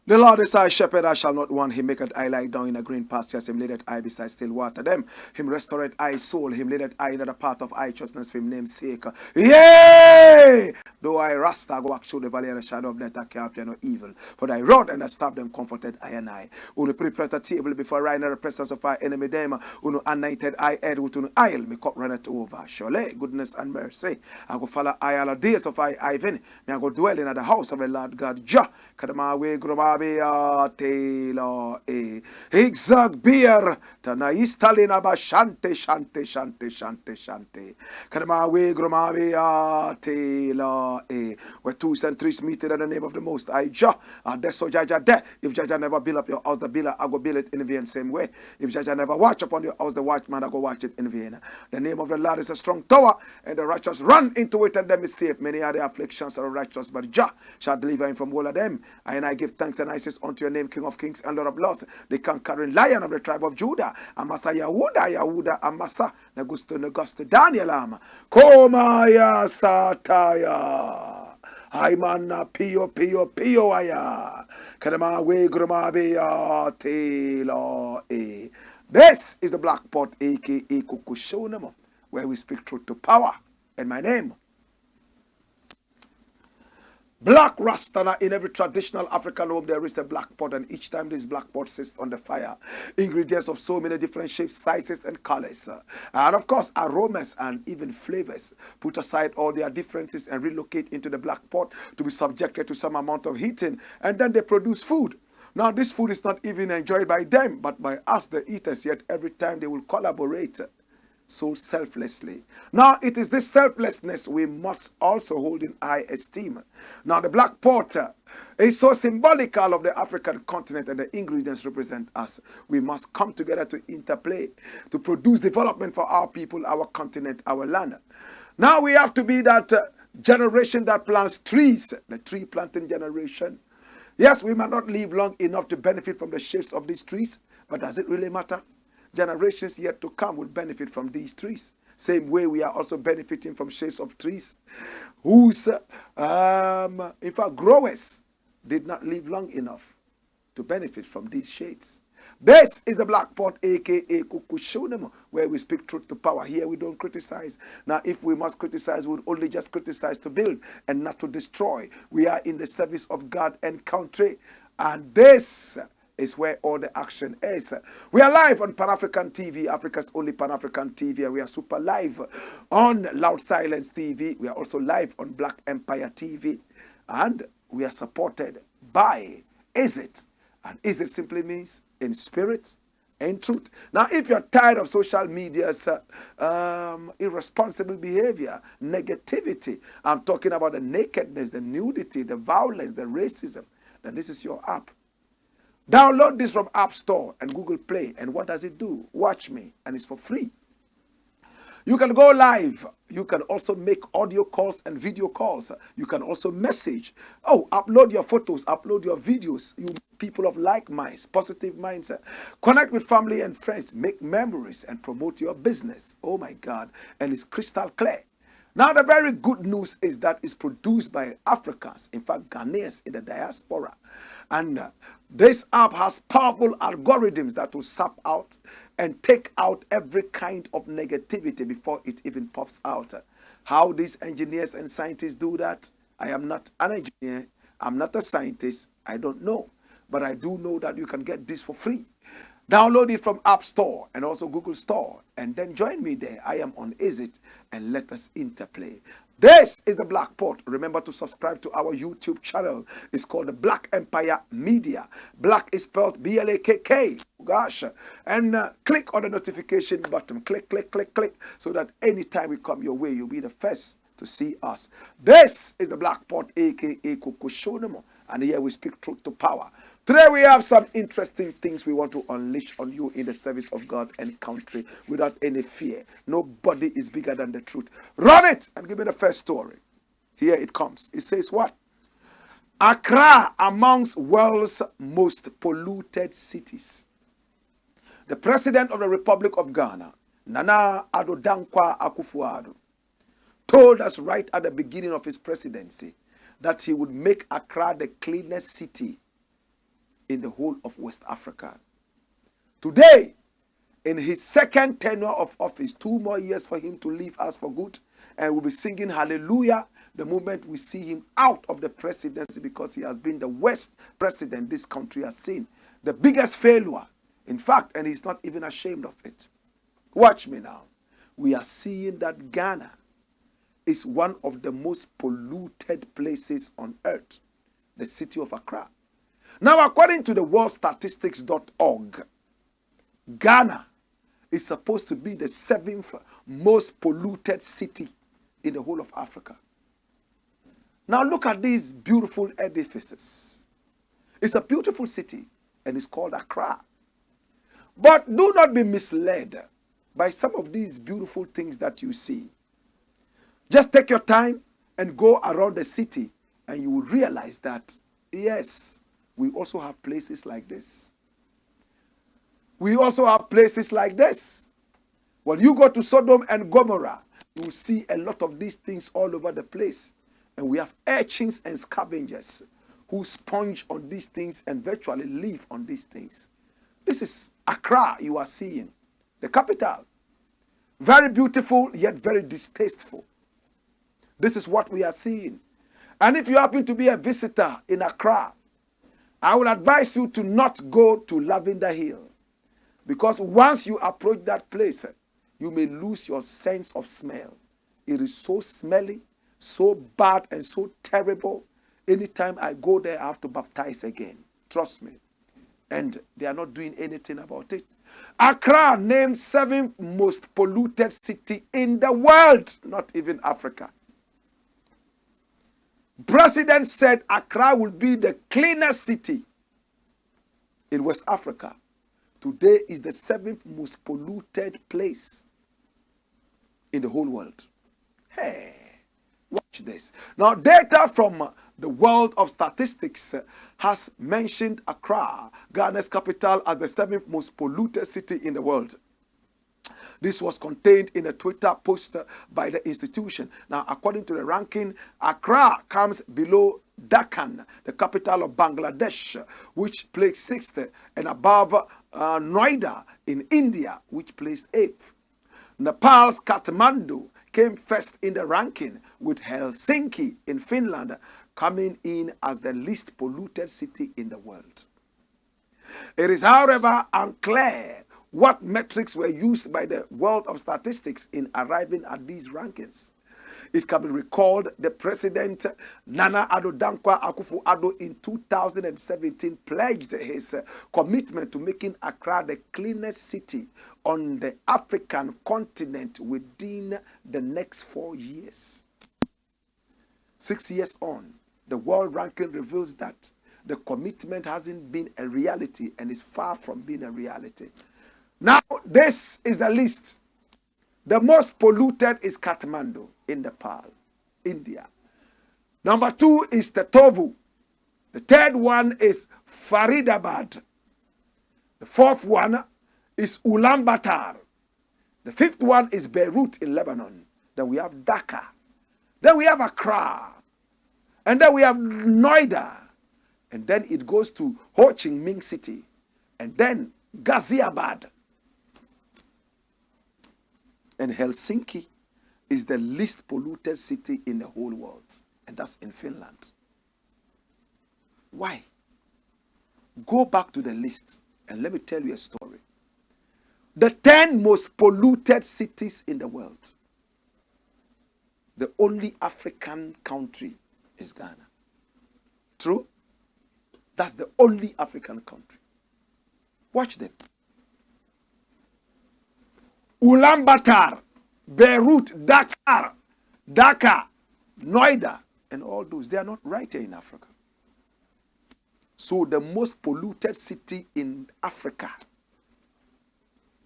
The Lord is our shepherd, I shall not want. Him maketh I lie down in a green pastures. Him leadeth I beside still water. Them, him restoreth I soul. Him leadeth I in the path of righteousness for him name's sake. Yea! Though I RASTA go walk through the valley of the shadow of death, I can't fear no evil. For thy rod and thy staff them comforted I and I. Who prepare a table before I in the presence of our enemy them. Who anointed I head with an oil, me cup runneth over. Surely goodness and mercy. I go follow I all the days of I Ivan. Me I go dwell in the house of the Lord God Jah. Kadama way grumabe tela e. Higzag beer. Tana istalina ba shante shante shante shante shante. Kadama way grumabe tela e. Where 2 and 3 meet in the name of the Most High Jah. That's so Jaja there. If Jaja never build up your house, the builder I go build it in vain same way. If Jaja never watch upon your house, the watchman I go watch it in vain. The name of the Lord is a strong tower, and the righteous run into it and them is safe. Many are the afflictions of the righteous, but Jah shall deliver him from all of them. And I give thanks and I say unto your name, King of Kings and Lord of Lords, the conquering Lion of the tribe of Judah. Amasa Yahuda Amasa Nagusto Daniel Ama Komaya Sataya. Haimana pio aya. Kadama we grumabe tela e. This is the Black Pot, aka Kukushonamo, where we speak truth to power. And my name, Black Rasta. In every traditional African home there is a black pot, and each time this black pot sits on the fire, ingredients of so many different shapes, sizes and colors, and of course aromas and even flavors. Put aside all their differences and relocate into the black pot to be subjected to some amount of heating, and then they produce food. Now this food is not even enjoyed by them but by us the eaters, yet every time they will collaborate so selflessly. Now it is this selflessness we must also hold in high esteem. Now the black pot is so symbolical of the African continent, and the ingredients represent us. We must come together to interplay, to produce development for our people, our continent, our land. Now we have to be that generation that plants trees, the tree planting generation. Yes, we might not live long enough to benefit from the shades of these trees, but does it really matter? Generations yet to come will benefit from these trees. Same way we are also benefiting from shades of trees whose, in fact, growers did not live long enough to benefit from these shades. This is the Black Pot, aka Kukushonemo, where we speak truth to power. Here we don't criticize. Now, if we must criticize, we would only just criticize to build and not to destroy. We are in the service of God and country, and this is where all the action is. We are live on Pan-African TV, Africa's only Pan-African TV. We are super live on Loud Silence TV. We are also live on Black Empire TV. And we are supported by Is It. And Is It simply means in spirit and truth. Now, if you're tired of social media's irresponsible behavior, negativity, I'm talking about the nakedness, the nudity, the violence, the racism, then this is your app. Download this from App Store and Google Play. And what does it do? Watch me. And it's for free. You can go live. You can also make audio calls and video calls. You can also message. Oh, upload your photos, upload your videos. You people of like minds, positive mindset. Connect with family and friends. Make memories and promote your business. Oh my God. And it's crystal clear. Now, the very good news is that it's produced by Africans, in fact, Ghanaians in the diaspora. And this app has powerful algorithms that will sap out and take out every kind of negativity before it even pops out. How these engineers and scientists do that, I am not an engineer, I'm not a scientist, I don't know. But I do know that you can get this for free. Download it from App Store and also Google Store. And then join me there. I am on Is It, and let us interplay. This is the Blakk Pot. Remember to subscribe to our YouTube channel. It's called the Blakk Empire Media. Blakk is spelled B-L-A-K-K. Gosh. And click on the notification button. Click, click, click, click. So that anytime we come your way, you'll be the first to see us. This is the Blakk Pot, a.k.a. Kokoshonemo. And here we speak truth to power. Today we have some interesting things we want to unleash on you in the service of God and country without any fear. Nobody is bigger than the truth. Run it and give me the first story. Here it comes. It says what? Accra amongst world's most polluted cities. The President of the Republic of Ghana, Nana Addo Dankwa Akufo-Addo, told us right at the beginning of his presidency that he would make Accra the cleanest city in the whole of West Africa. Today, in his second tenure of office, 2 more years for him to leave us for good, and we'll be singing hallelujah the moment we see him out of the presidency, because he has been the worst president this country has seen. The biggest failure, in fact, and he's not even ashamed of it. Watch me now. We are seeing that Ghana is one of the most polluted places on earth, the city of Accra. Now, according to the worldstatistics.org, Ghana is supposed to be the 7th most polluted city in the whole of Africa. Now, look at these beautiful edifices. It's a beautiful city, and it's called Accra. But do not be misled by some of these beautiful things that you see. Just take your time and go around the city, and you will realize that, yes, we also have places like this. We also have places like this. When you go to Sodom and Gomorrah, you will see a lot of these things all over the place. And we have urchins and scavengers who sponge on these things and virtually live on these things. This is Accra you are seeing, the capital. Very beautiful, yet very distasteful. This is what we are seeing. And if you happen to be a visitor in Accra, I will advise you to not go to Lavender Hill, because once you approach that place, you may lose your sense of smell. It is so smelly, so bad, and so terrible. Anytime I go there, I have to baptize again. Trust me. And they are not doing anything about it. Accra named 7th most polluted city in the world, not even Africa. President said Accra will be the cleanest city in West Africa. Today is the 7th most polluted place in the whole world. Hey, watch this. Now, data from the World of Statistics has mentioned Accra, Ghana's capital, as the 7th most polluted city in the world. This was contained in a Twitter post by the institution. Now, according to the ranking, Accra comes below Dhaka, the capital of Bangladesh, which placed 6th, and above Noida in India, which placed 8th. Nepal's Kathmandu came first in the ranking, with Helsinki in Finland coming in as the least polluted city in the world. It is, however, unclear what metrics were used by the World of Statistics in arriving at these rankings. It can be recalled the President Nana Addo Dankwa Akufo-Addo in 2017 pledged his commitment to making Accra the cleanest city on the African continent within the next 4 years. 6 years on, the world ranking reveals that the commitment hasn't been a reality and is far from being a reality. Now, this is the list. The most polluted is Kathmandu in Nepal, India. Number 2 is Tetovu. The 3rd one is Faridabad. The 4th one is Ulaanbaatar. The 5th one is Beirut in Lebanon. Then we have Dhaka. Then we have Accra. And then we have Noida. And then it goes to Ho Chi Minh City. And then Ghaziabad. And Helsinki is the least polluted city in the whole world. And that's in Finland. Why? Go back to the list and let me tell you a story. the 10 most polluted cities in the world. The only African country is Ghana. True? That's the only African country. Watch them. Ulaanbaatar, Beirut, Dakar, Dhaka, Noida, and all those, they are not right here in Africa. So the most polluted city in Africa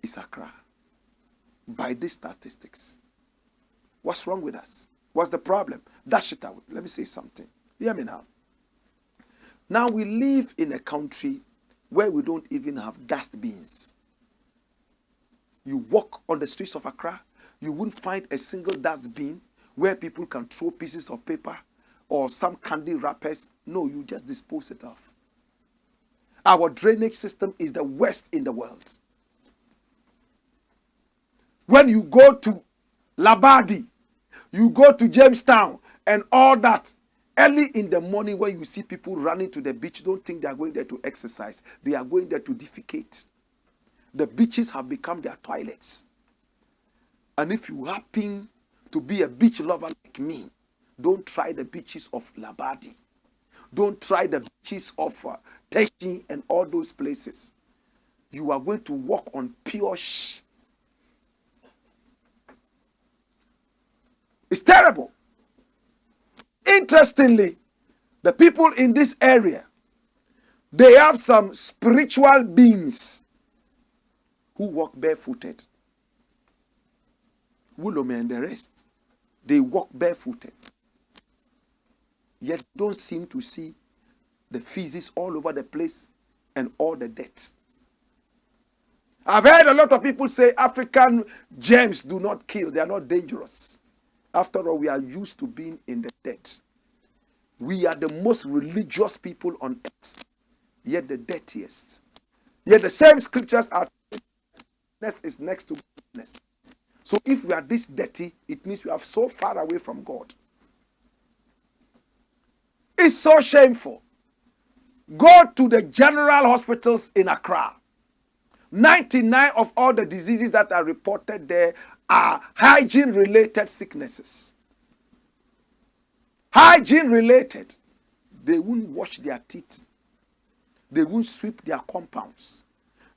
is Accra, by these statistics. What's wrong with us? What's the problem? Dash it out. Let me say something. Hear me now. Now we live in a country where we don't even have dustbins. You walk on the streets of Accra, you won't find a single dustbin where people can throw pieces of paper or some candy wrappers. No, you just dispose it off. Our drainage system is the worst in the world. When you go to Labadi, you go to Jamestown and all that, early in the morning when you see people running to the beach, don't think they are going there to exercise. They are going there to defecate. The beaches have become their toilets. And if you happen to be a beach lover like me, don't try the beaches of Labadi. Don't try the beaches of Teshi and all those places. You are going to walk on pure shh. It's terrible. Interestingly, the people in this area, they have some spiritual beings who walk barefooted. Wulome and the rest, they walk barefooted. Yet don't seem to see the feces all over the place and all the dirt. I've heard a lot of people say African gems do not kill. They are not dangerous. After all, we are used to being in the dirt. We are the most religious people on earth, yet the dirtiest. Yet the same scriptures are is next to goodness. So if we are this dirty, it means we are so far away from God. It's so shameful. Go to the general hospitals in Accra. 99 of all the diseases that are reported there are hygiene-related sicknesses. Hygiene-related. They won't wash their teeth. They won't sweep their compounds.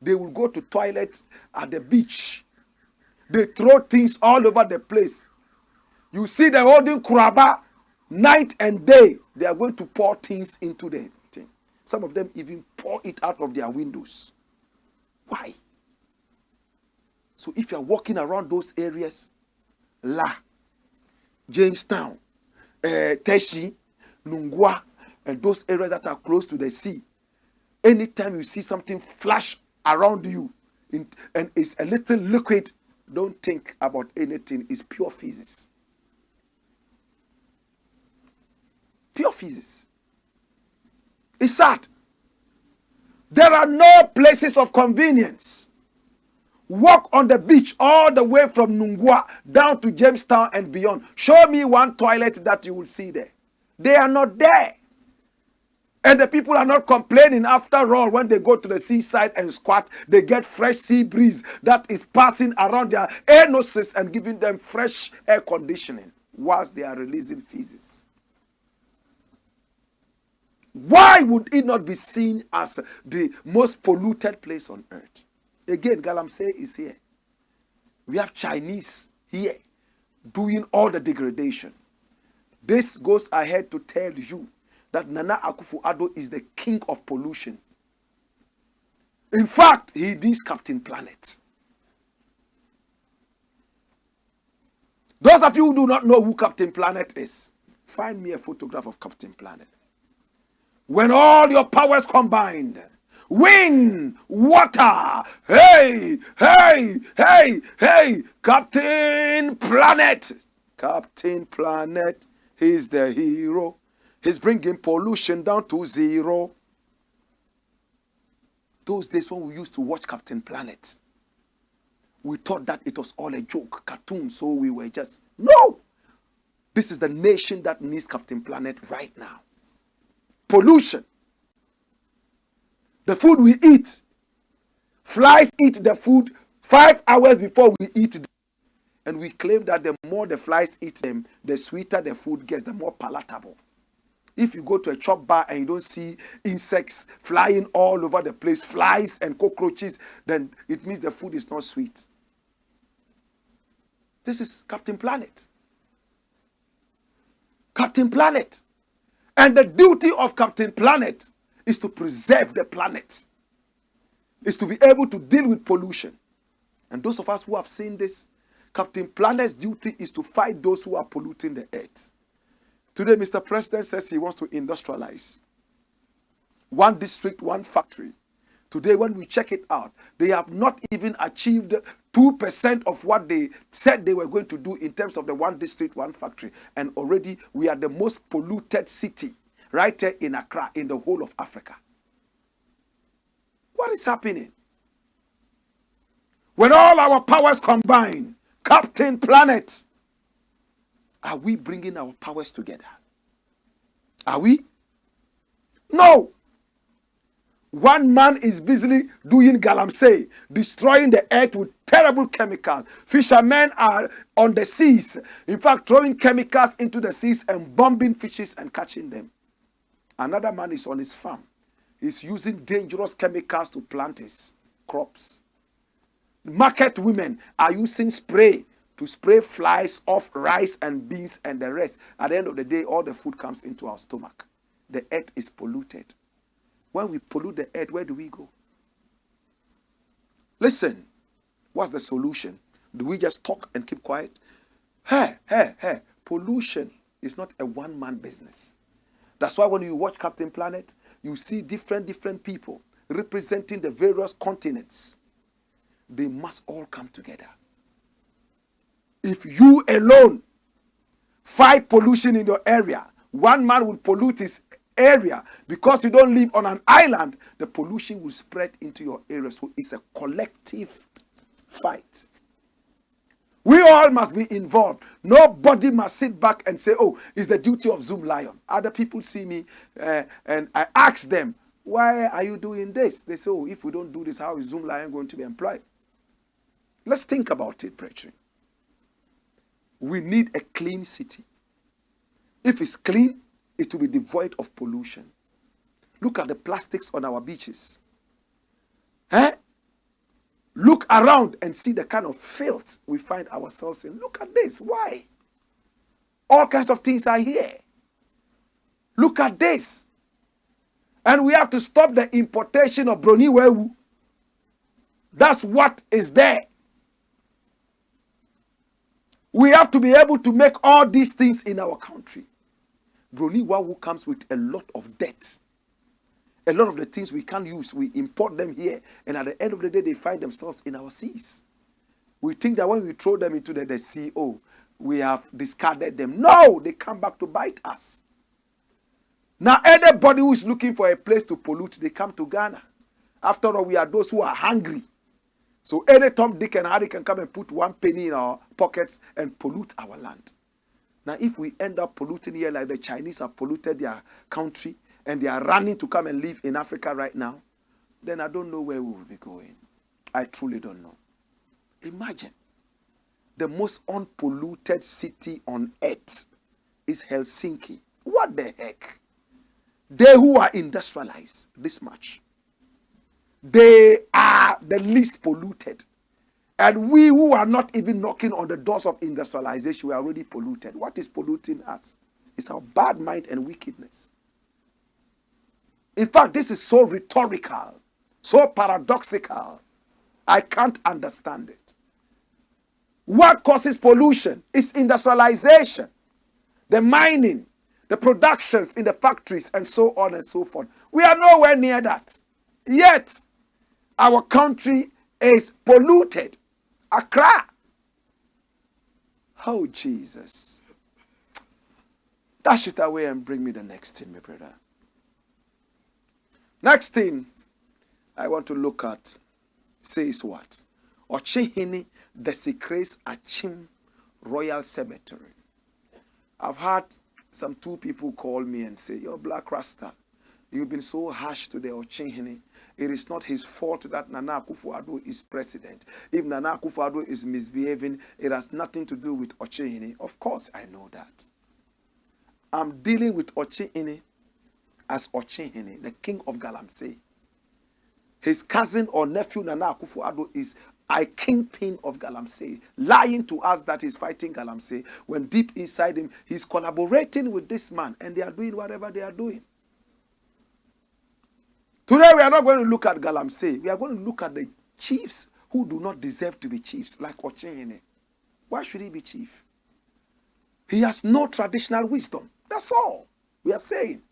They will go to toilet at the beach. They throw things all over the place. You see them holding kuraba night and day. They are going to pour things into the thing. Some of them even pour it out of their windows. Why? So if you are walking around those areas, Jamestown, Teshi, Nungwa, and those areas that are close to the sea, anytime you see something flash around you and it's a little liquid, don't think about anything. It's pure physics. Pure physics. It's sad. There are no places of convenience. Walk on the beach all the way from Nungwa down to Jamestown and beyond. Show me one toilet that you will see there. They are not there. And the people are not complaining. After all, when they go to the seaside and squat, they get fresh sea breeze that is passing around their air noses and giving them fresh air conditioning whilst they are releasing feces. Why would it not be seen as the most polluted place on earth? Again, Galamsey is here. We have Chinese here doing all the degradation. This goes ahead to tell you that Nana Akufo-Addo is the king of pollution. In fact, he is Captain Planet. Those of you who do not know who Captain Planet is, find me a photograph of Captain Planet. When all your powers combined, wind, water, hey, hey, hey, hey, Captain Planet. Captain Planet, he's the hero. He's bringing pollution down to zero. Those days when we used to watch Captain Planet, we thought that it was all a joke, cartoon, so we were just, no! This is the nation that needs Captain Planet right now. Pollution. The food we eat. Flies eat the food, 5 hours before we eat them. And we claim that the more the flies eat them, the sweeter the food gets, the more palatable. If you go to a chop bar and you don't see insects flying all over the place, flies and cockroaches, then it means the food is not sweet. This is Captain Planet. Captain Planet. And the duty of Captain Planet is to preserve the planet. Is to be able to deal with pollution. And those of us who have seen this, Captain Planet's duty is to fight those who are polluting the earth. Today, Mr. President says he wants to industrialize. One district, one factory. Today, when we check it out, they have not even achieved 2% of what they said they were going to do in terms of the one district, one factory. And already we are the most polluted city right there in Accra, in the whole of Africa. What is happening? When all our powers combine, Captain Planet, are we bringing our powers together? Are we? No. One man is busily doing Galamsey, destroying the earth with terrible chemicals. Fishermen are on the seas, in fact, throwing chemicals into the seas and bombing fishes and catching them. Another man is on his farm. He's using dangerous chemicals to plant his crops. Market women are using spray to spray flies off rice and beans and the rest. At the end of the day, all the food comes into our stomach. The earth is polluted. When we pollute the earth, where do we go? Listen, what's the solution? Do we just talk and keep quiet? Hey. Pollution is not a one-man business. That's why when you watch Captain Planet, you see different people representing the various continents. They must all come together. If you alone fight pollution in your area, one man will pollute his area. Because you don't live on an island, the pollution will spread into your area. So it's a collective fight. We all must be involved. Nobody must sit back and say, oh, it's the duty of Zoom Lion. Other people see me and I ask them, why are you doing this? They say, oh, if we don't do this, how is Zoom Lion going to be employed? Let's think about it, brethren. We need a clean city. If it's clean, it will be devoid of pollution. Look at the plastics on our beaches. Look around and see the kind of filth we find ourselves in. Look at this. Why? All kinds of things are here. Look at this. And we have to stop the importation of broniwewu. That's what is there. We have to be able to make all these things in our country. Broniwewu comes with a lot of debt. A lot of the things we can't use, we import them here. And at the end of the day, they find themselves in our seas. We think that when we throw them into the sea, oh, we have discarded them. No, they come back to bite us. Now, anybody who is looking for a place to pollute, they come to Ghana. After all, we are those who are hungry. So any Tom, Dick, and Harry can come and put 1 penny in our pockets and pollute our land. Now, if we end up polluting here like the Chinese have polluted their country, and they are running to come and live in Africa right now, then I don't know where we will be going. I truly don't know. Imagine, the most unpolluted city on earth is Helsinki. What the heck? They who are industrialized this much, they are the least polluted. And we who are not even knocking on the doors of industrialization, we are already polluted. What is polluting us? It's our bad mind and wickedness. In fact, this is so rhetorical, so paradoxical. I can't understand it. What causes pollution? It's industrialization, the mining, the productions in the factories, and so on and so forth. We are nowhere near that. Yet, our country is polluted. Accra. Oh, Jesus. Dash it away and bring me the next thing, my brother. Next thing I want to look at says what? Okyehene Desecrates Akyem Royal Cemetery. I've had some 2 people call me and say, you're Black Rasta. You've been so harsh to the Okyehene. It is not his fault that Nana Akufo-Addo is president. If Nana Akufo-Addo is misbehaving, it has nothing to do with Okyehene. Of course, I know that. I'm dealing with Okyehene as Okyehene, the king of Galamsey. His cousin or nephew Nana Akufo-Addo is a kingpin of Galamsey, lying to us that he's fighting Galamsey, when deep inside him, he's collaborating with this man, and they are doing whatever they are doing. Today, we are not going to look at Galamsey. We are going to look at the chiefs who do not deserve to be chiefs, like Okyehene. Why should he be chief? He has no traditional wisdom. That's all we are saying.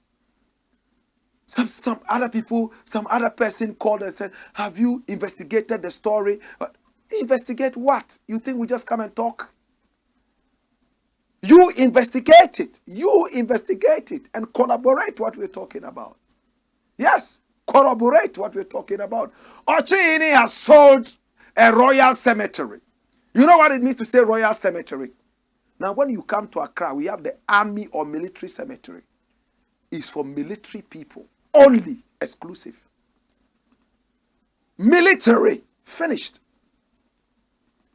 Some other people, some other person called and said, have you investigated the story? Investigate what? You think we just come and talk? You investigate it. You investigate it and collaborate what we're talking about. Yes. Corroborate what we're talking about. Okyehene has sold a royal cemetery. You know what it means to say royal cemetery? Now, when you come to Accra, we have the army or military cemetery. It's for military people. Only. Exclusive. Military. Finished.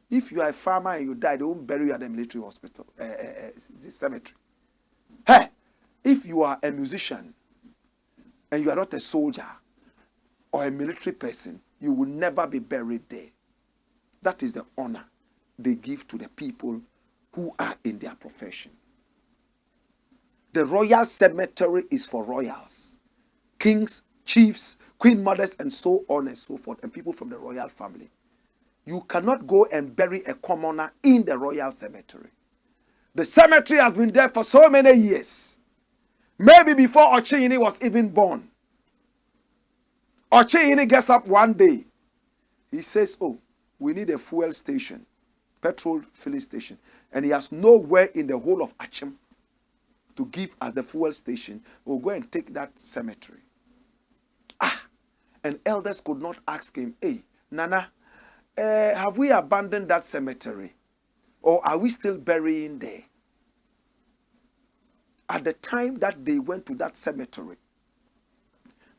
If you are a farmer and you die, they won't bury you at the military hospital. The cemetery. Hey, if you are a musician and you are not a soldier or a military person, you will never be buried there. That is the honor they give to the people who are in their profession. The royal cemetery is for royals, kings, chiefs, queen mothers, and so on and so forth, and people from the royal family. You cannot go and bury a commoner in the royal cemetery. The cemetery has been there for so many years. Maybe before Okyehene was even born. Okyehene gets up one day. He says, oh, we need a fuel station, petrol filling station. And he has nowhere in the whole of Akyem to give as the fuel station. We'll go and take that cemetery. And elders could not ask him, hey, Nana, have we abandoned that cemetery? Or are we still burying there? At the time that they went to that cemetery,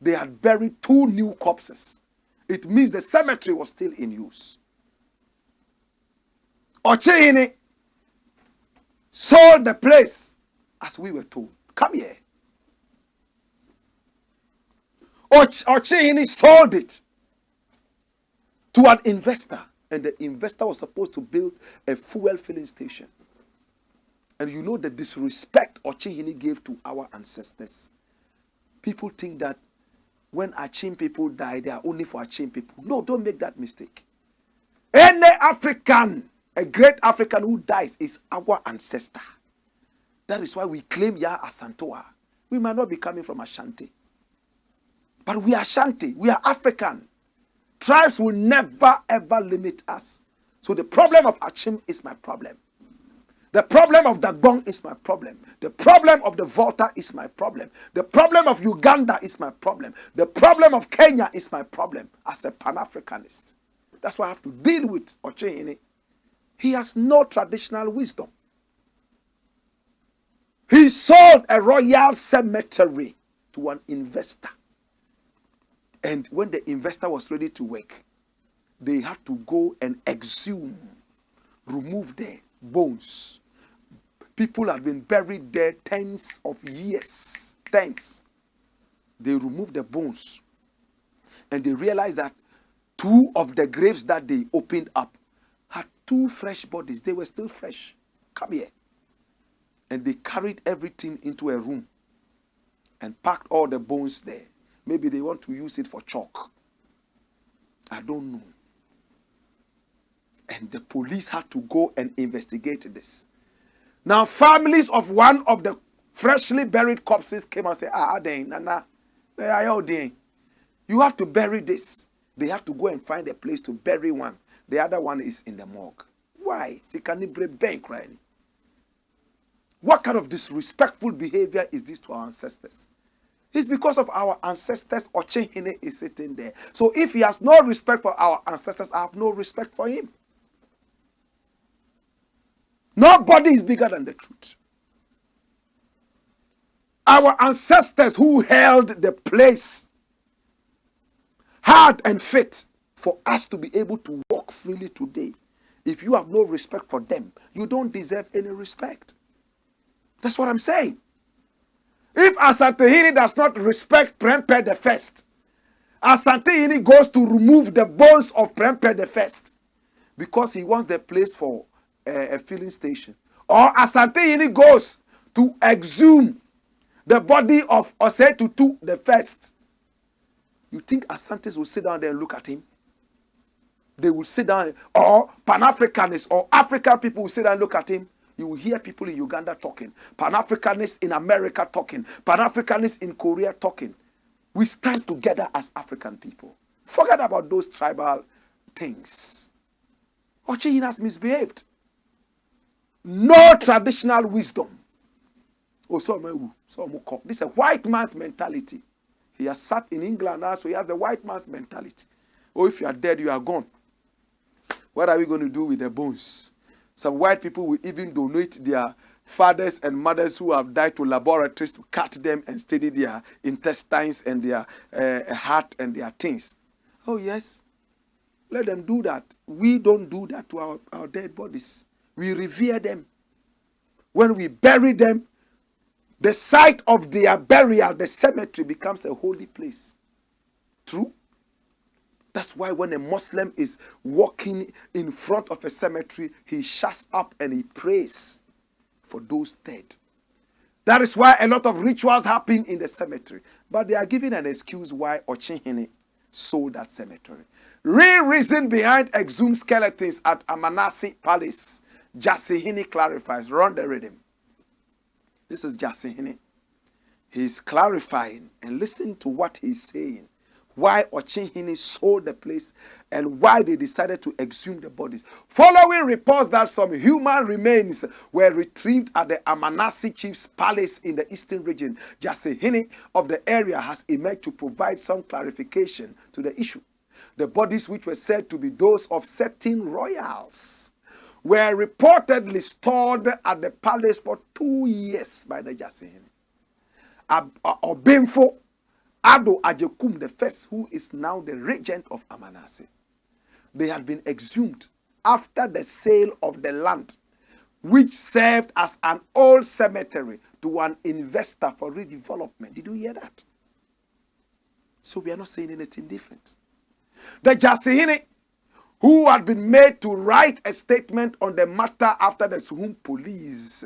they had buried 2 new corpses. It means the cemetery was still in use. Okyehene sold the place as we were told. Come here. Okyehene sold it to an investor. And the investor was supposed to build a fuel filling station. And you know the disrespect Okyehene gave to our ancestors. People think that when Akyem people die, they are only for Akyem people. No, don't make that mistake. Any African, a great African who dies is our ancestor. That is why we claim Ya Asantewa. We might not be coming from Ashanti. But we are Ashanti. We are African. Tribes will never ever limit us. So the problem of Akyem is my problem. The problem of Dagbon is my problem. The problem of the Volta is my problem. The problem of Uganda is my problem. The problem of Kenya is my problem as a Pan-Africanist. That's why I have to deal with Okyehene. He has no traditional wisdom. He sold a royal cemetery to an investor. And when the investor was ready to work, they had to go and exhume, remove the bones. People had been buried there tens of years. Tens. They removed the bones. And they realized that 2 of the graves that they opened up had 2 fresh bodies. They were still fresh. Come here. And they carried everything into a room and packed all the bones there. Maybe they want to use it for chalk. I don't know. And the police had to go and investigate this. Now, families of one of the freshly buried corpses came and said, Nana, you have to bury this. They have to go and find a place to bury one. The other one is in the morgue. Why? What kind of disrespectful behavior is this to our ancestors? It's because of our ancestors. Okyehene is sitting there. So if he has no respect for our ancestors, I have no respect for him. Nobody is bigger than the truth. Our ancestors who held the place hard and fit for us to be able to walk freely today. If you have no respect for them, you don't deserve any respect. That's what I'm saying. If Asantehene does not respect Prempeh the First, Asantehene goes to remove the bones of Prempeh the First because he wants the place for a filling station. Or Asantehene goes to exhume the body of Osei Tutu the First. You think Asantes will sit down there and look at him? They will sit down, or Pan-Africanists or African people will sit down and look at him. You will hear people in Uganda talking, Pan-Africanists in America talking, Pan-Africanists in Korea talking. We stand together as African people. Forget about those tribal things. Okyehene has misbehaved. No traditional wisdom. Oh, this is a white man's mentality. He has sat in England now, so he has the white man's mentality. Oh, if you are dead, you are gone. What are we going to do with the bones? Some white people will even donate their fathers and mothers who have died to laboratories to cut them and study their intestines and their heart and their things. Oh, yes. Let them do that. We don't do that to our dead bodies. We revere them. When we bury them, the site of their burial, the cemetery, becomes a holy place. True? That's why when a Muslim is walking in front of a cemetery, he shuts up and he prays for those dead. That is why a lot of rituals happen in the cemetery. But they are giving an excuse why Okyehene sold that cemetery. Real reason behind exhumed skeletons at Amanasi Palace. Jasehene clarifies. Run the rhythm. This is Jasehene. He's clarifying, and listen to what he's saying. Why Okyehene sold the place and why they decided to exhume the bodies. Following reports that some human remains were retrieved at the Amanasi chief's palace in the eastern region, Jasehene of the area has emerged to provide some clarification to the issue. The bodies, which were said to be those of certain royals, were reportedly stored at the palace for 2 years by the Jasehene. Obimfo Ado Ajekum the First, who is now the regent of Amanasi. They had been exhumed after the sale of the land, which served as an old cemetery to an investor for redevelopment. Did you hear that? So we are not saying anything different. The Jasehene, who had been made to write a statement on the matter after the Suhum police,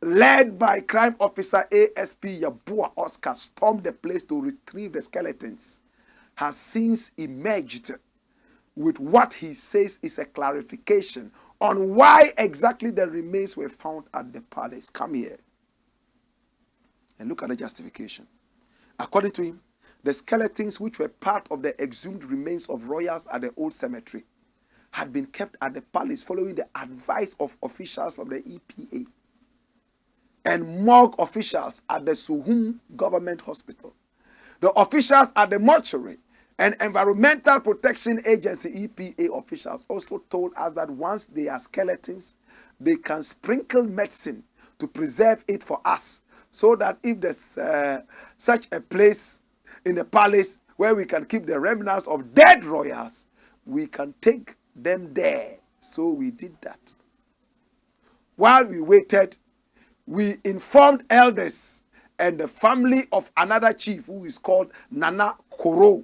led by crime officer ASP Yabua Oscar, stormed the place to retrieve the skeletons, has since emerged with what he says is a clarification on why exactly the remains were found at the palace. Come here and look at the justification. According to him, the skeletons, which were part of the exhumed remains of royals at the old cemetery, had been kept at the palace following the advice of officials from the EPA and morgue officials at the Suhum Government Hospital. The officials at the mortuary and Environmental Protection Agency EPA officials also told us that once they are skeletons, they can sprinkle medicine to preserve it for us, so that if there's such a place in the palace where we can keep the remnants of dead royals, we can take them there. So we did that. While we waited, we informed elders and the family of another chief who is called Nana Koro,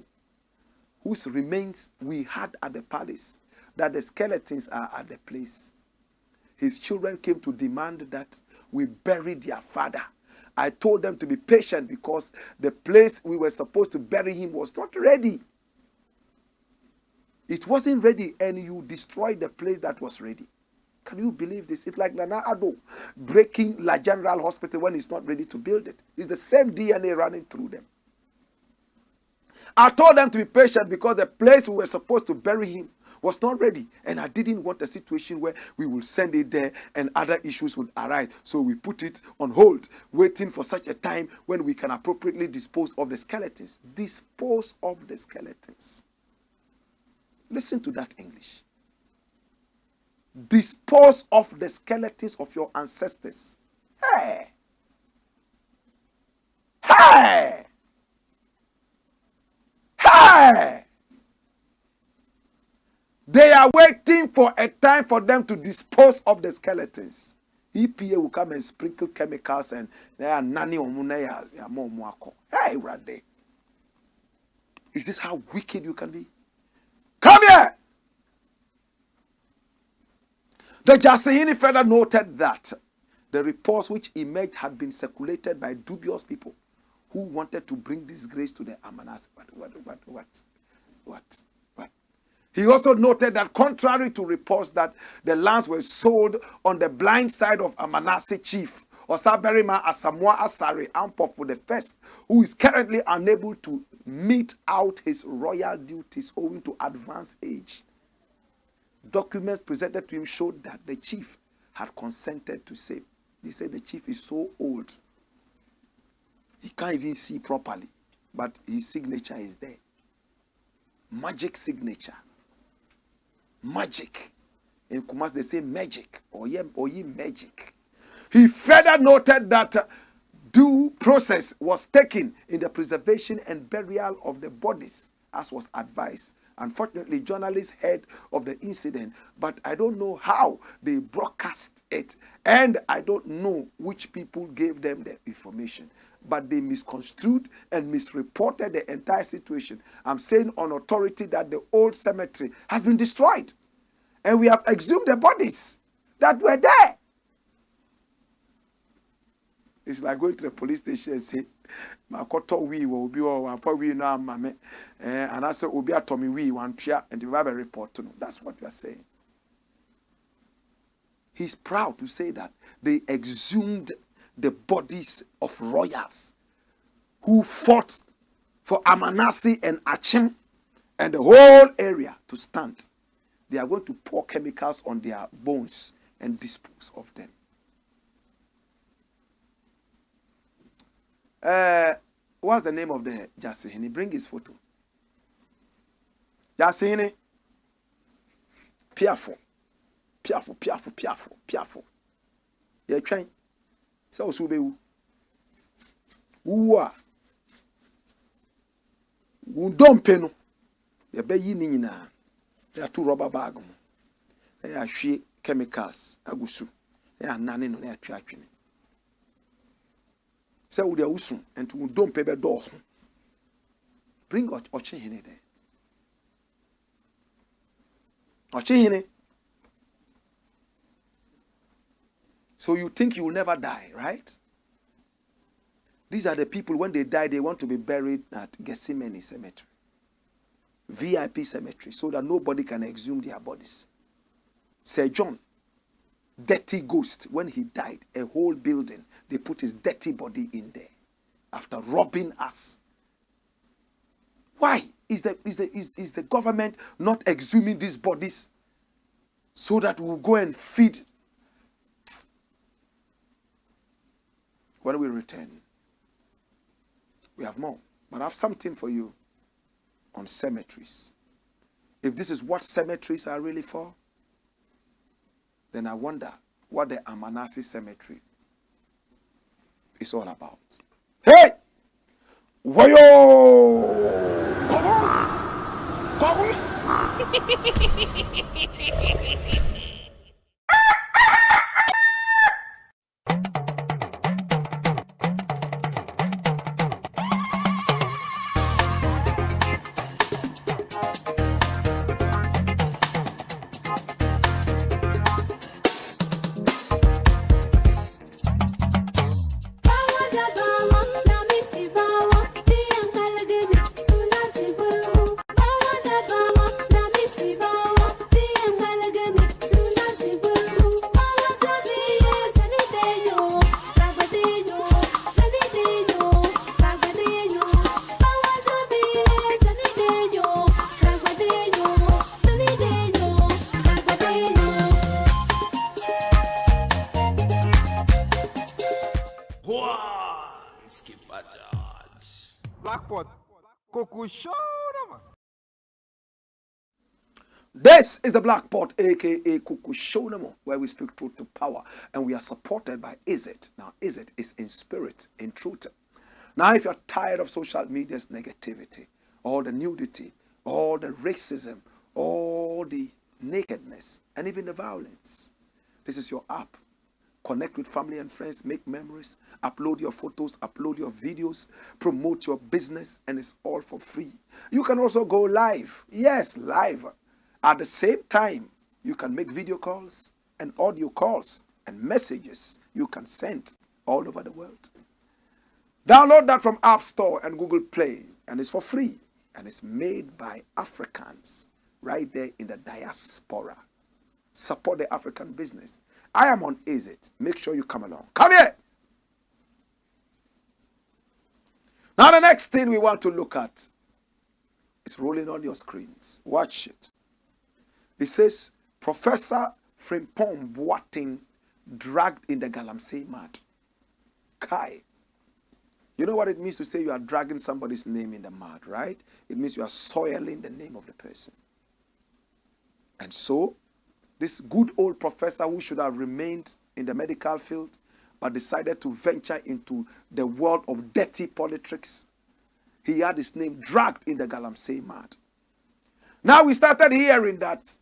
whose remains we had at the palace, that the skeletons are at the place. His children came to demand that we bury their father. I told them to be patient because the place we were supposed to bury him was not ready. It wasn't ready, and you destroyed the place that was ready. Can you believe this? It's like Nana Addo breaking La General Hospital when he's not ready to build it. It's the same DNA running through them. I told them to be patient because the place we were supposed to bury him was not ready. And I didn't want a situation where we will send it there and other issues would arise. So we put it on hold, waiting for such a time when we can appropriately dispose of the skeletons. Dispose of the skeletons. Listen to that English. Dispose of the skeletons of your ancestors. Hey! Hey! Hey! They are waiting for a time for them to dispose of the skeletons. EPA will come and sprinkle chemicals and they are nani omunaya momuako. Hey, Rade. Is this how wicked you can be? Come here! The Okyehene further noted that the reports which emerged had been circulated by dubious people who wanted to bring disgrace to the Amanasi. What? He also noted that contrary to reports that the lands were sold on the blind side of Amanasi chief, Osaberima Asamoah Asare Ampofo the First, who is currently unable to meet out his royal duties owing to advanced age. Documents presented to him showed that the chief had consented to save. They said the chief is so old, he can't even see properly, but his signature is there. Magic signature. Magic. In Kumas they say magic or ye magic. He further noted that due process was taken in the preservation and burial of the bodies as was advised. Unfortunately, journalists heard of the incident, but I don't know how they broadcast it, and I don't know which people gave them the information, but they misconstrued and misreported the entire situation. I'm saying on authority that the old cemetery has been destroyed, and we have exhumed the bodies that were there. It's like going to the police station and say, "Makoto we will be all one for we now, mame," and I say, "Obi atomi we one tria," and the Bible report to know. That's what you are saying. He's proud to say that they exhumed the bodies of royals who fought for Amanasi and Akyem and the whole area to stand. They are going to pour chemicals on their bones and dispose of them. What's the name of the Okyehene? Bring his photo. Okyehene. Piafo. Ye twen. Se osu be wu. Wu a. Wu dompe no. Ye be yi ni nyina. Ye to rubber bag mo. Ye ahwe chemicals agusu. Ye anane no na atwa atwene. Se wo dia usun enti wo dompe be do so. Bring Okyehene there. Okyehene. So you think you will never die, right? These are the people, when they die, they want to be buried at Gethsemane Cemetery. VIP cemetery, so that nobody can exhume their bodies. Sir John, dirty ghost, when he died, a whole building, they put his dirty body in there after robbing us. Why is the government not exhuming these bodies so that we'll go and feed? When we return, we have more, but I have something for you on cemeteries. If this is what cemeteries are really for, then I wonder what the Amanasi cemetery is all about. Hey! Wayo! This is the Black Pot, aka Kukushonamo, where we speak truth to power, and we are supported by Is It. Now, Is It is in spirit, in truth. Now, if you're tired of social media's negativity, all the nudity, all the racism, all the nakedness, and even the violence, this is your app. Connect with family and friends, make memories, upload your photos, upload your videos, promote your business, and it's all for free. You can also go live. Yes, live. At the same time, you can make video calls and audio calls and messages you can send all over the world. Download that from App Store and Google Play, and it's for free, and it's made by Africans right there in the diaspora. Support the African business. I am on Is It. Make sure you come along. Come here. Now the next thing we want to look at is rolling on your screens. Watch it. It says, Professor FRIMPONG BOATENG dragged in the Galamsey mud. Kai. You know what it means to say you are dragging somebody's name in the mud, right? It means you are soiling the name of the person. And so, this good old professor who should have remained in the medical field but decided to venture into the world of dirty politics, he had his name dragged in the Galamsey mud. Now we started hearing that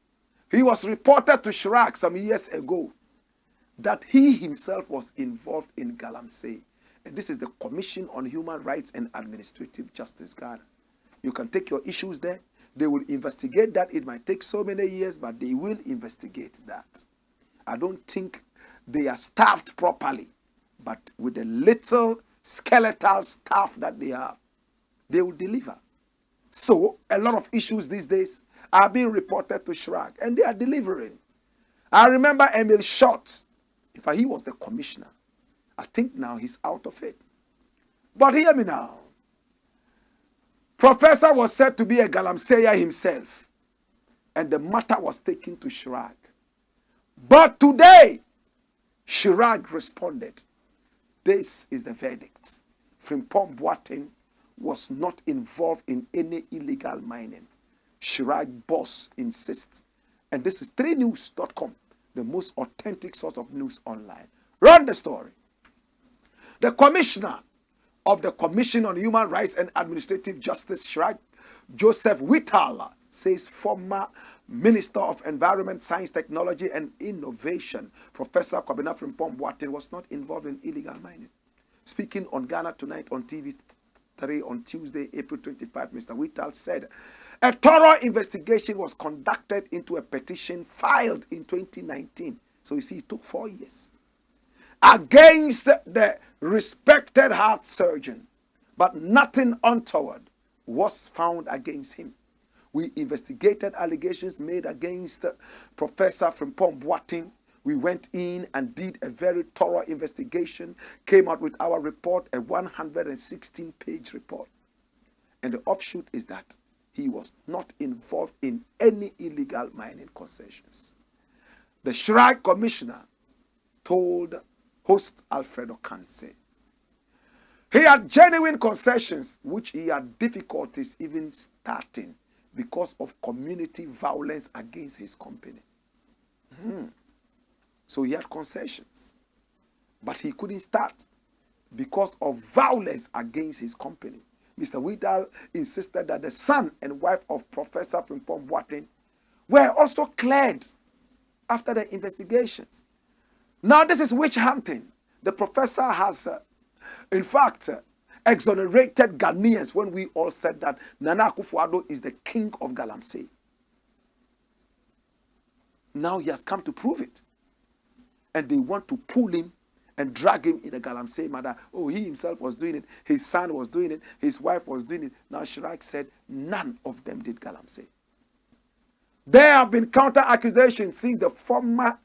he was reported to Chirac some years ago that he himself was involved in Galamsey. And this is the Commission on Human Rights and Administrative Justice, Ghana. You can take your issues there. They will investigate that. It might take so many years, but they will investigate that. I don't think they are staffed properly, but with the little skeletal staff that they have, they will deliver. So, a lot of issues these days are being reported to Chirac, and they are delivering. I remember Emil Schott. In fact, he was the commissioner. I think now he's out of it. But hear me now. Professor was said to be a Galamseyer himself, and the matter was taken to Chirac. But today, Chirac responded. This is the verdict. FRIMPONG BOATENG was not involved in any illegal mining. Chirac boss insists. And this is 3news.com, the most authentic source of news online. Run the story. The commissioner of the Commission on Human Rights and Administrative Justice, Chirac Joseph Whittal, says former Minister of Environment, Science, Technology and Innovation, Professor Kwabena FRIMPONG BOATENG, was not involved in illegal mining. Speaking on Ghana Tonight on TV3 on Tuesday, April 25, Mr. Whittal said, a thorough investigation was conducted into a petition filed in 2019. So you see, it took 4 years. Against the respected heart surgeon, but nothing untoward was found against him. We investigated allegations made against Professor FRIMPONG BOATENG. We went in and did a very thorough investigation, came out with our report, a 116-page report. And the offshoot is that he was not involved in any illegal mining concessions. The Chirac commissioner told host Alfredo Kanse he had genuine concessions which he had difficulties even starting because of community violence against his company. So he had concessions, but he couldn't start because of violence against his company. Mr. Whittal insisted that the son and wife of Professor FRIMPONG BOATENG were also cleared after the investigations. Now this is witch hunting. The professor has, in fact, exonerated Ghanaians when we all said that Nana Akufo-Addo is the king of Galamsey. Now he has come to prove it. And they want to pull him and drag him in the Galamsey matter. Oh, he himself was doing it. His son was doing it. His wife was doing it. Now Chirac said none of them did Galamsey. There have been counter accusations since the former,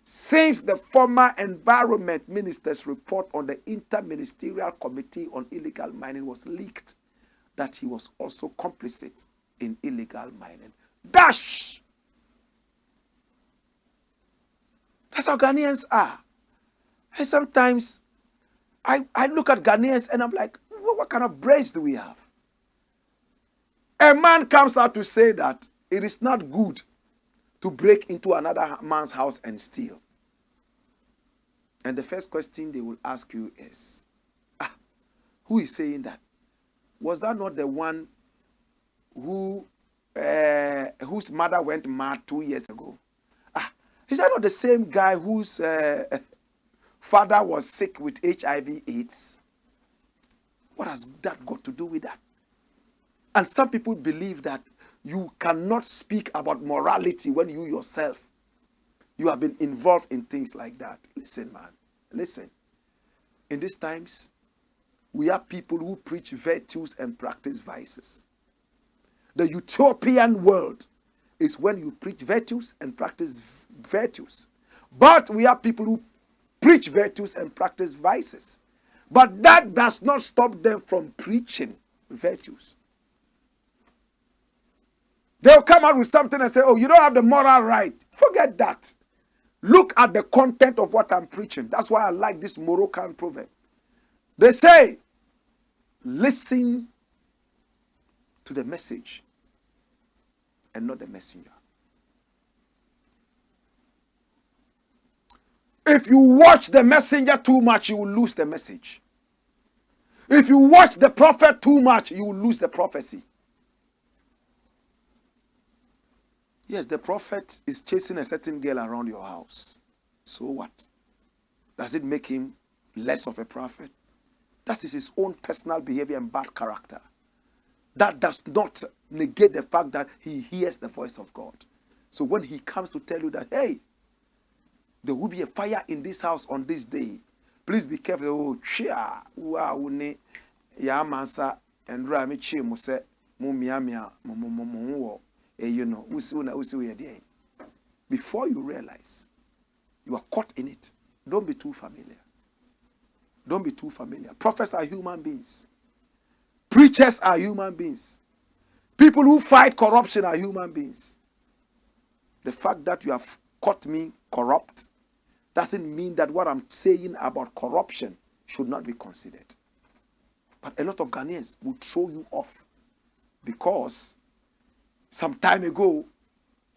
since the former environment minister's report on the Interministerial Committee on Illegal Mining was leaked, that he was also complicit in illegal mining. Dash! That's how Ghanaians are. And sometimes I look at Ghanaians and I'm like, what kind of brains do we have? A man comes out to say that it is not good to break into another man's house and steal. And the first question they will ask you is, Who is saying that? Was that not the one who whose mother went mad 2 years ago? Is that not the same guy whose father was sick with HIV/AIDS? What has that got to do with that? And some people believe that you cannot speak about morality when you yourself, you have been involved in things like that. Listen, man. Listen. In these times, we have people who preach virtues and practice vices. The utopian world is when you preach virtues and practice virtues. But we have people who preach virtues and practice vices. But that does not stop them from preaching virtues. They'll come out with something and say, oh, you don't have the moral right. Forget that. Look at the content of what I'm preaching. That's why I like this Moroccan proverb. They say, listen to the message and not the messenger. If you watch the messenger too much, you will lose the message. If you watch the prophet too much, you will lose the prophecy. Yes, the prophet is chasing a certain girl around your house. So what? Does it make him less of a prophet? That is his own personal behavior and bad character. That does not negate the fact that he hears the voice of God. So when he comes to tell you that, hey, there will be a fire in this house on this day, please be careful. Oh, chia, uni, ya mansa, and rami chi muse, mumiamia, you know, before you realize you are caught in it. Don't be too familiar. Don't be too familiar. Prophets are human beings. Preachers are human beings. People who fight corruption are human beings. The fact that you have caught me corrupt doesn't mean that what I'm saying about corruption should not be considered. But a lot of Ghanaians will throw you off because some time ago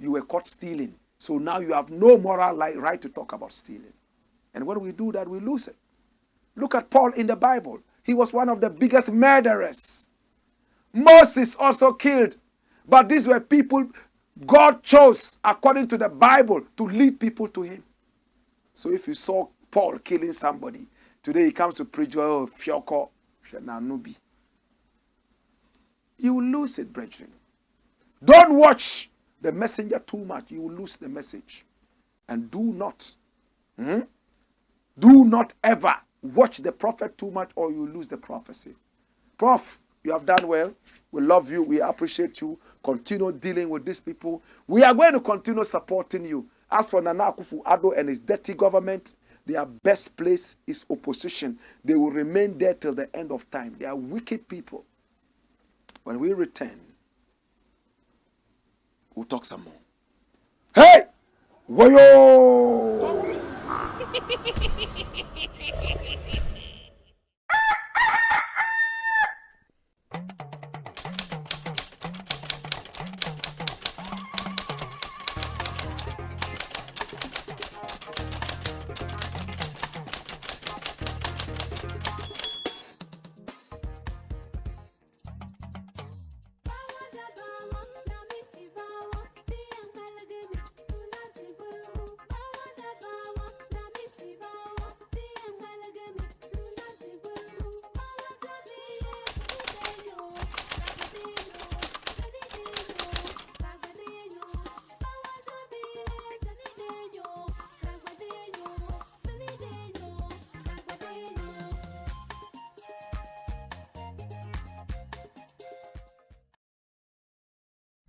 you were caught stealing. So now you have no moral right to talk about stealing. And when we do that, we lose it. Look at Paul in the Bible. He was one of the biggest murderers. Moses also killed. But these were people God chose, according to the Bible, to lead people to him. So if you saw Paul killing somebody, today he comes to preach, oh, Fioko, Shenanubi. You will lose it, brethren. Don't watch the messenger too much. You will lose the message. And do not ever watch the prophet too much or you lose the prophecy. Prof, you have done well. We love you. We appreciate you. Continue dealing with these people. We are going to continue supporting you. As for Nana Akufo-Addo and his dirty government, their best place is opposition. They will remain there till the end of time. They are wicked people. When we return, we'll talk some more. Hey! Wayo!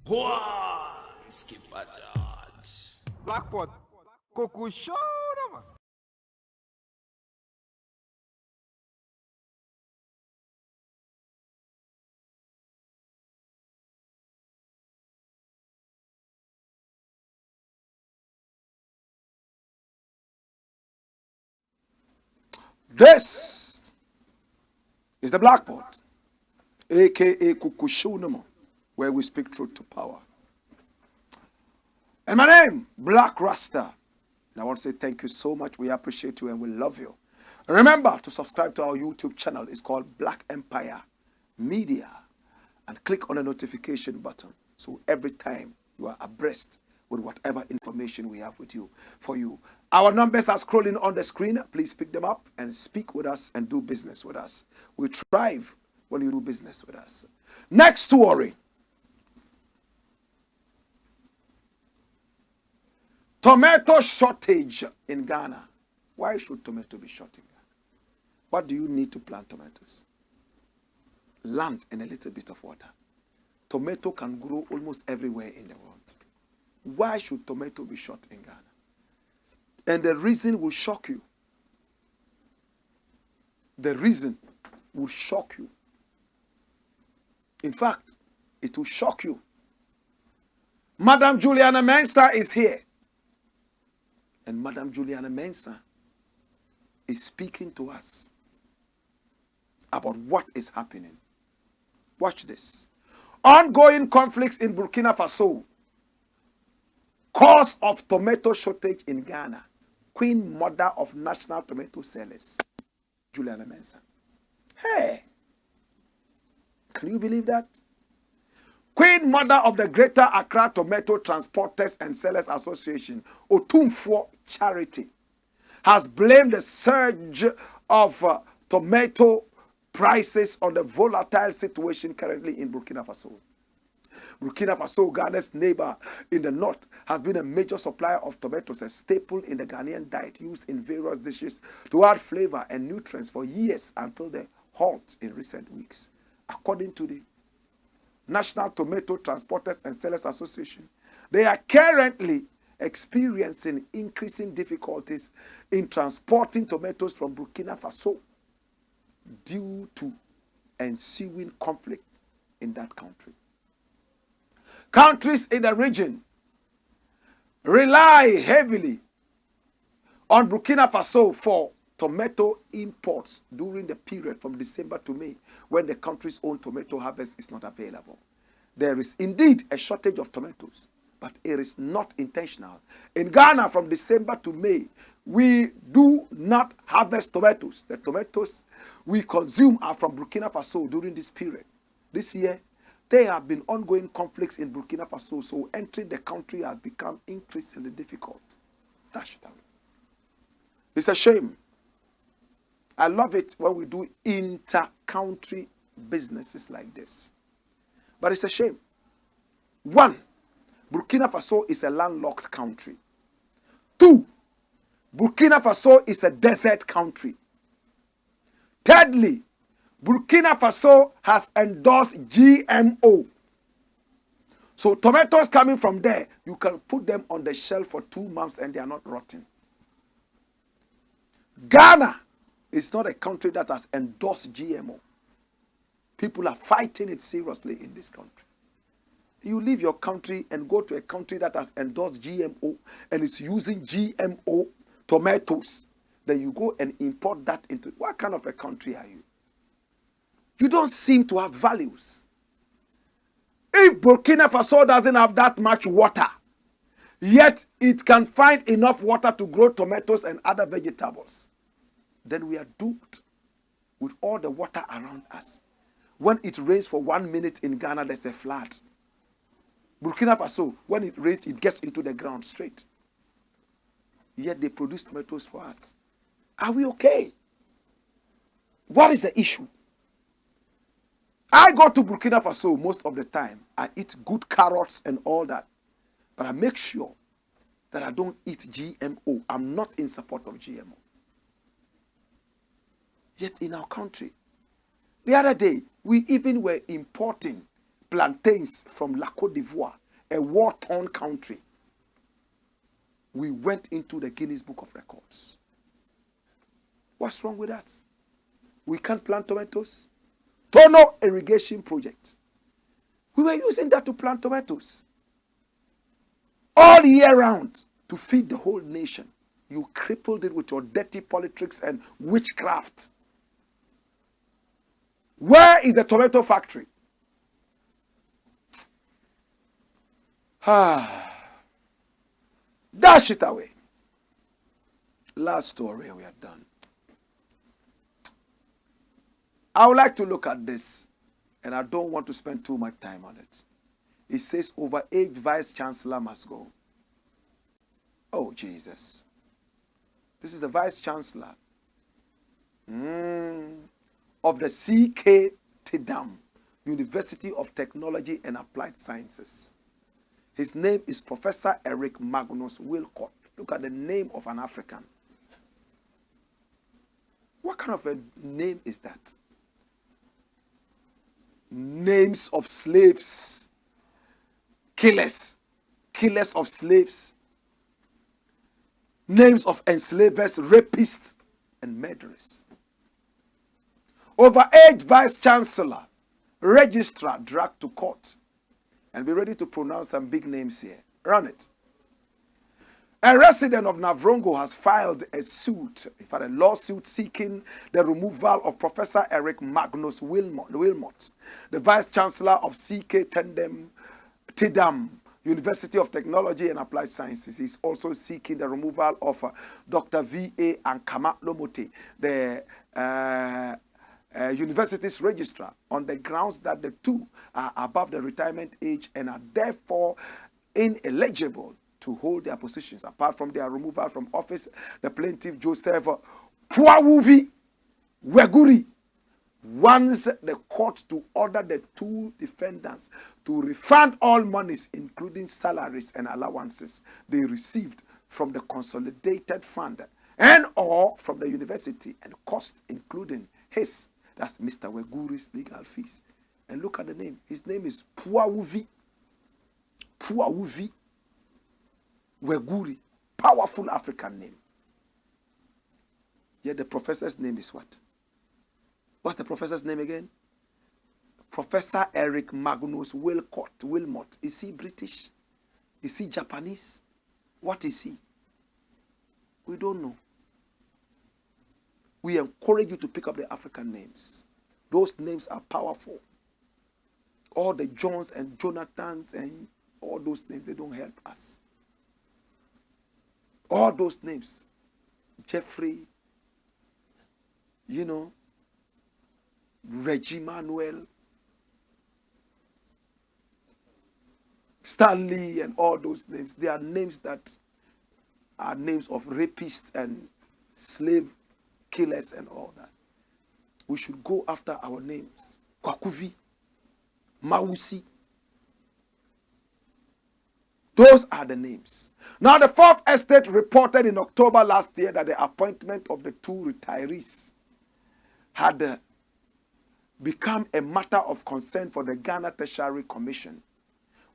Go on, Skipper George. Blackpot, Coco show them. This is the Blackpot, aka Kukushunamo, where we speak truth to power. And my name, Blakk RASTA. And I want to say thank you so much. We appreciate you and we love you. Remember to subscribe to our YouTube channel. It's called Black Empire Media. And click on the notification button. So every time you are abreast with whatever information we have with you for you. Our numbers are scrolling on the screen. Please pick them up and speak with us and do business with us. We thrive when you do business with us. Next story. Tomato shortage in Ghana. Why should tomato be short in Ghana? What do you need to plant tomatoes? Land and a little bit of water. Tomato can grow almost everywhere in the world. Why should tomato be short in Ghana? And the reason will shock you. The reason will shock you. In fact, it will shock you. Madam Juliana Mensah is here. And Madam Juliana Mensah is speaking to us about what is happening. Watch this. Ongoing conflicts in Burkina Faso. Cause of tomato shortage in Ghana. Queen mother of national tomato sellers. Juliana Mensah. Hey! Can you believe that? Queen mother of the Greater Accra Tomato Transporters and Sellers Association, Otumfuo Charity, has blamed the surge of tomato prices on the volatile situation currently in Burkina Faso. Burkina Faso, Ghana's neighbor in the north, has been a major supplier of tomatoes, a staple in the Ghanaian diet used in various dishes to add flavor and nutrients for years until the halt in recent weeks. According to the National Tomato Transporters and Sellers Association, they are currently experiencing increasing difficulties in transporting tomatoes from Burkina Faso due to ensuing conflict in that country. Countries in the region rely heavily on Burkina Faso for tomato imports during the period from December to May, when the country's own tomato harvest is not available. There is indeed a shortage of tomatoes, but it is not intentional. In Ghana, from December to May, we do not harvest tomatoes. The tomatoes we consume are from Burkina Faso during this period. This year, there have been ongoing conflicts in Burkina Faso, so entering the country has become increasingly difficult. Dash it out. It's a shame. I love it when we do inter-country businesses like this. But it's a shame. One, Burkina Faso is a landlocked country. Two, Burkina Faso is a desert country. Thirdly, Burkina Faso has endorsed GMO. So tomatoes coming from there, you can put them on the shelf for 2 months and they are not rotten. Ghana is not a country that has endorsed GMO. People are fighting it seriously in this country. You leave your country and go to a country that has endorsed GMO and is using GMO tomatoes. Then you go and import that into... What kind of a country are you? You don't seem to have values. If Burkina Faso doesn't have that much water, yet it can find enough water to grow tomatoes and other vegetables, then we are doomed with all the water around us. When it rains for 1 minute in Ghana, there's a flood. Burkina Faso, when it rains, it gets into the ground straight. Yet they produce tomatoes for us. Are we okay? What is the issue? I go to Burkina Faso most of the time. I eat good carrots and all that. But I make sure that I don't eat GMO. I'm not in support of GMO. Yet in our country, the other day, we even were importing plantains from La Côte d'Ivoire, a war-torn country. We went into the Guinness Book of Records. What's wrong with us? We can't plant tomatoes? Tono irrigation project. We were using that to plant tomatoes all year round to feed the whole nation. You crippled it with your dirty politics and witchcraft. Where is the tomato factory? Dash it away. Last story, we are done. I would like to look at this, and I don't want to spend too much time on it. It says overage vice chancellor must go. Oh, Jesus. This is the vice chancellor of the CK Tidam, University of Technology and Applied Sciences. His name is Professor Eric Magnus Wilcott. Look at the name of an African. What kind of a name is that? Names of slaves, killers of slaves, names of enslavers, rapists, and murderers. Overage vice chancellor, registrar dragged to court. And be ready to pronounce some big names here. Run it. A resident of Navrongo has filed a suit, in fact a lawsuit seeking the removal of Professor Eric Magnus Wilmot, the Vice Chancellor of CK Tidam, University of Technology and Applied Sciences. He's also seeking the removal of Dr. V.A. Ankama Lomote, the university's registrar, on the grounds that the two are above the retirement age and are therefore ineligible to hold their positions. Apart from their removal from office, the plaintiff Joseph Puawuvi Weguri wants the court to order the two defendants to refund all monies, including salaries and allowances they received from the consolidated fund and or from the university, and costs including his, that's Mr. Weguri's, legal fees. And look at the name. His name is Puawuvi Weguri. Powerful African name. Yet the professor's name is what? What's the professor's name again? Professor Eric Magnus Wilmot. Is he British? Is he Japanese? What is he? We don't know. We encourage you to pick up the African names. Those names are powerful. All the Johns and Jonathans and all those names, they don't help us. All those names. Jeffrey, Reggie Manuel, Stanley, and all those names. They are names that are names of rapists and slave killers and all that. We should go after our names. Kwakuvi, Mausi. Those are the names. Now, the Fourth Estate reported in October last year that the appointment of the two retirees had become a matter of concern for the Ghana Tertiary Commission,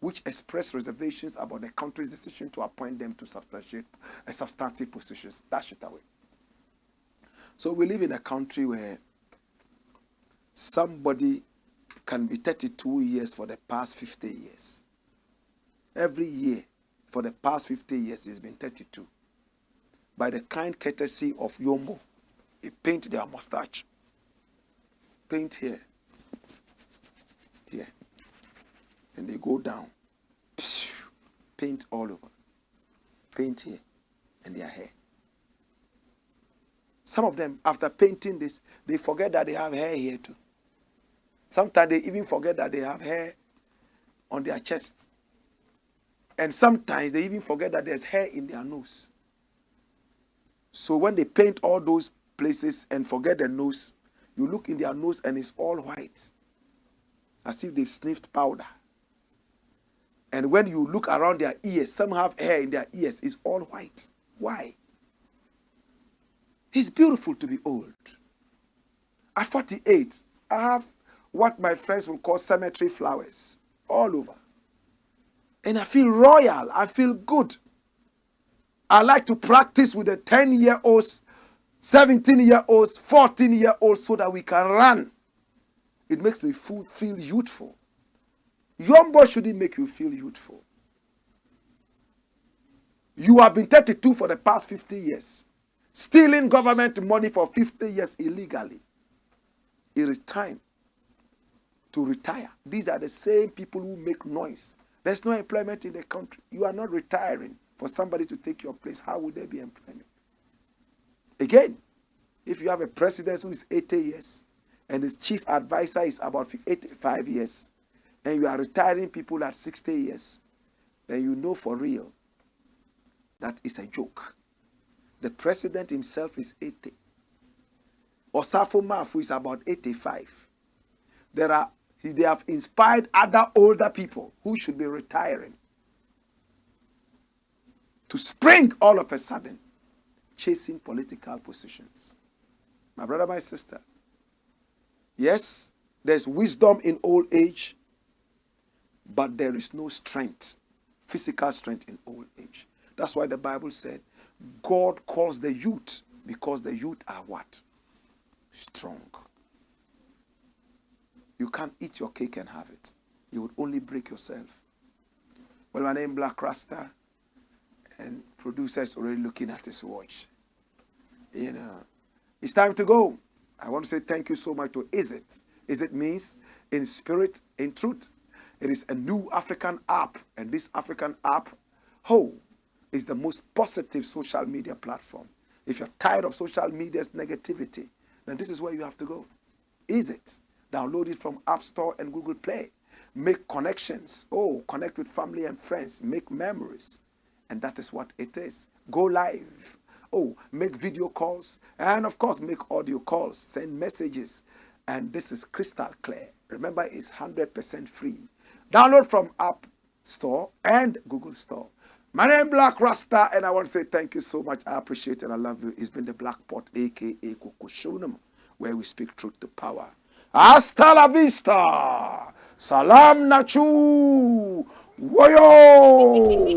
which expressed reservations about the country's decision to appoint them to substantive positions. Dash it away. So we live in a country where somebody can be 32 years for the past 50 years. Every year for the past 50 years, he's been 32. By the kind courtesy of Yombo, he paint their mustache. Paint here. Here. And they go down. Paint all over. Paint here. And their hair. Some of them, after painting this, they forget that they have hair here too. Sometimes they even forget that they have hair on their chest. And sometimes they even forget that there's hair in their nose. So when they paint all those places and forget the nose, you look in their nose and it's all white. As if they've sniffed powder. And when you look around their ears, some have hair in their ears, it's all white. Why? It's beautiful to be old. At 48, I have what my friends will call cemetery flowers all over. And I feel royal. I feel good. I like to practice with the 10-year-olds, 17-year-olds, 14-year-olds so that we can run. It makes me feel youthful. Young boy shouldn't make you feel youthful. You have been 32 for the past 50 years. Stealing government money for 50 years illegally. It is time to retire. These are the same people who make noise. There's no employment in the country. You are not retiring for somebody to take your place. How would there be employment? Again, if you have a president who is 80 years and his chief advisor is about 85 years, and you are retiring people at 60 years, then you know for real that is a joke. The president himself is 80. Osafo Mafu is about 85. They have inspired other older people who should be retiring to spring all of a sudden, chasing political positions. My brother, my sister, yes, there's wisdom in old age, but there is no strength, physical strength in old age. That's why the Bible said, God calls the youth because the youth are what? Strong. You can't eat your cake and have it. You would only break yourself. Well, my name is Blakk Rasta, and producer is already looking at his watch. You know, it's time to go. I want to say thank you so much to Is It. Is It means in spirit, in truth. It is a new African app, and this African app, is the most positive social media platform. If you're tired of social media's negativity, then this is where you have to go. Is It? Download it from App Store and Google Play. Make connections. Connect with family and friends. Make memories. And that is what it is. Go live. Make video calls. And of course, make audio calls. Send messages. And this is crystal clear. Remember, it's 100% free. Download from App Store and Google Store. My name is Blakk Rasta, and I want to say thank you so much. I appreciate it and I love you. It's been the Black Pot, a.k.a. Kukushonum, where we speak truth to power. Hasta la vista. Salam nachu. Woyo.